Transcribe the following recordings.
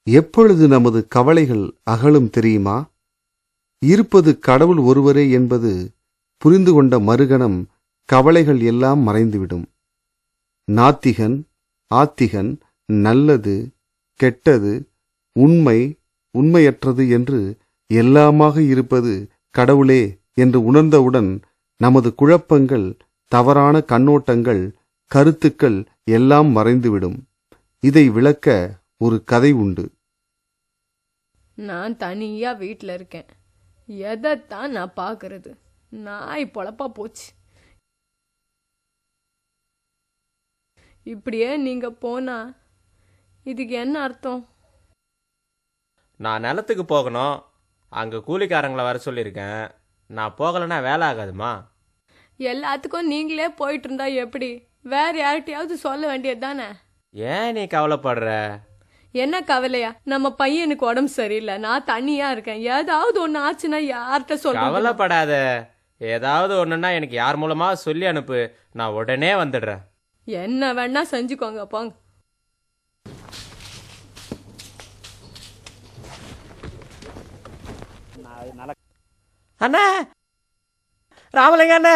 எப்பொழுது நமது கவலைகள் அகலும் தெரியுமா? இருப்பது கடவுள் ஒருவரே என்பது புரிந்து கொண்ட மறுகணம் கவலைகள் எல்லாம் மறைந்துவிடும். நாத்திகன், ஆத்திகன், நல்லது, கெட்டது, உண்மை, உண்மையற்றது என்று எல்லாமாக இருப்பது கடவுளே என்று உணர்ந்தவுடன் நமது குழப்பங்கள், தவறான கண்ணோட்டங்கள், கருத்துக்கள் எல்லாம் மறைந்துவிடும். இதை விளக்க ஒரு கதை உண்டு. நான் தனியா வீட்டில் இருக்கேன். எதைத்தான் நான் பார்க்கறது? நாய் பொழப்பா போச்சு. இப்படியே நீங்க போனா இதுக்கு என்ன அர்த்தம்? நான் நிலத்துக்கு போகணும், அங்கே கூலிக்காரங்களை வர சொல்லியிருக்கேன். நான் போகலைன்னா வேலை ஆகாதுமா. எல்லாத்துக்கும் நீங்களே போயிட்டு இருந்தா எப்படி? வேற யார்கிட்டயாவது சொல்ல வேண்டியது தானே. ஏன் நீ கவலைப்படுற? என்ன கவலையா? நம்ம பையனுக்கு உடம்பு சரியில்லை, நான் தனியா இருக்கேன். ஏதாவது ஒன்று ஆச்சுன்னா யார்கிட்ட சொல்ல? கவலைப்படாத. ஏதாவது ஒன்றுன்னா எனக்கு யார் மூலமா சொல்லி அனுப்பு, நான் உடனே வந்துடுறேன். என்ன வேணா செஞ்சுக்கோங்க, போங்க. அண்ணா ராமலிங்க அண்ணா,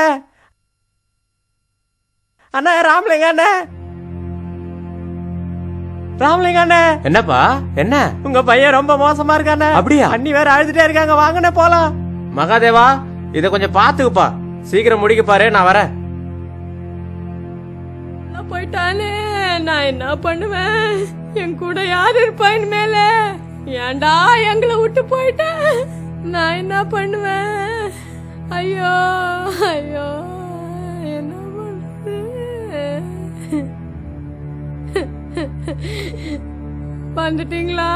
அண்ணா ராமலிங்க அண்ணா, ராமலிங்க அண்ணா. என்னப்பா என்ன? உங்க பையன் ரொம்ப மோசமா இருக்கானே. அப்படியா? அண்ணி வேற அழுதுட்டே இருக்காங்க, வாங்கண்ணே போலாம். மகாதேவா, இத கொஞ்சம் பாத்துக்குப்பா, சீக்கிரம் முடிக்க பாரு, நான் வரேன். போயிட்டானே, நான் என்ன பண்ணுவேன்? என் கூட யாரு இருப்பா இனிமேல? ஏண்டா எங்களை விட்டு போயிட்டேன்? நான் என்ன பண்ணுவேன்? ஐயோ ஐயோ, என்ன பண்றது? வந்துட்டீங்களா?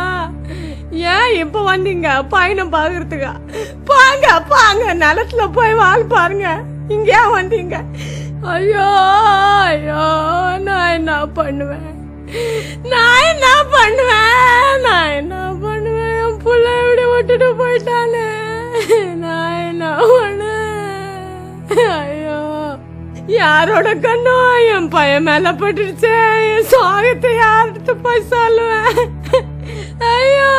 ஏன் இப்ப வந்தீங்க? பயணம் பாக்குறதுக்கா? பாங்க பாங்க, நிலத்துல போய் வாழ் பாருங்க. இங்க ஏன் வந்தீங்க? ஐயோ ஐயோ, நான் என்ன பண்ணுவேன்? நான் என்ன பண்ணுவேன்? நான் என்ன பண்ணுவேன்? என் புள்ள இப்படி விட்டுட்டு போயிட்டானே, நான் என்ன பண்ணுவேன்? ஐயோ, யாரோட கண்ணோ என் பையன் மேல பட்டுடுச்சே. என் சாகத்தை யார்கிட்ட போய் சொல்லுவேன்? ஐயோ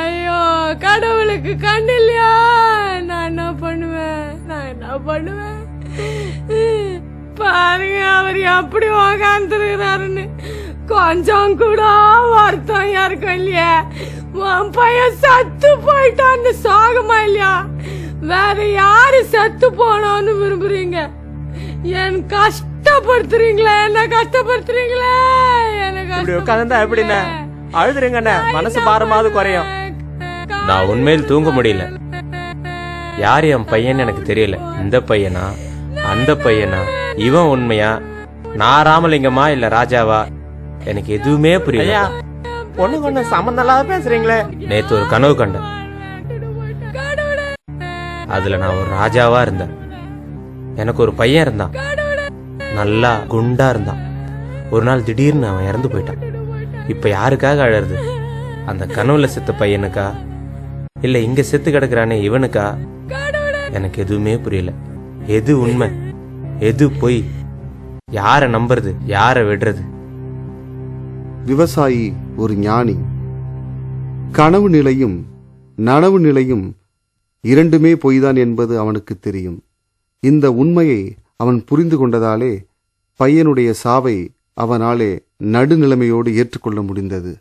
ஐயோ, கடவுளுக்கு கண்ணு இல்லையா? நான் என்ன பண்ணுவேன்? நான் என்ன பண்ணுவேன்? பாருங்க, அவர் எப்படி உக்காந்துருக்கிறாருன்னு. கொஞ்சம் கூட வருத்தம் யாருக்கும் இல்லையா? உன் பையன் செத்து போயிட்டான்னு சோகமா இல்லையா? வேற யாரு செத்து போனோன்னு விரும்புறீங்க? என் கஷ்டப்படுத்துறீங்களா? என்ன கஷ்டப்படுத்துறீங்களா? எனக்கு எப்படின்னா அழுதுறீங்கண்ணே, மனசு பாரமாவது குறையும். நான் உண்மையில் தூங்க முடியல. யார் என் பையன் எனக்கு தெரியல. இந்த பையனா அந்த பையனா, இவன் உண்மையா, நான் ராமலிங்கமா இல்ல ராஜாவா, எனக்கு எதுவுமே புரியல. ஒண்ணு ஒண்ணு சம்பந்தம் பேசுறீங்களே. நேத்து ஒரு கனவு கண்டேன். அதுல நான் ஒரு ராஜாவா இருந்தேன். எனக்கு ஒரு பையன் இருந்தான், நல்லா குண்டா இருந்தான். ஒரு நாள் திடீர்னு அவன் இறந்து போயிட்டான். இப்ப யாருக்காக அழறது? அந்த கனவுல செத்த பையனுக்கா, இல்ல இங்க செத்து கிடக்குறானே இவனுக்கா? எனக்கு எதுவுமே புரியல. எது உண்மை, எது பொய், யார நம்புறது, யார விடுறது? விவசாயி ஒரு ஞானி. கனவு நிலையும் நனவு நிலையும் இரண்டுமே பொய்தான் என்பது அவனுக்கு தெரியும். இந்த உண்மையை அவன் புரிந்து கொண்டதாலே பையனுடைய சாவை அவனாலே நடுநிலைமையோடு ஏற்றுக்கொள்ள முடிந்தது.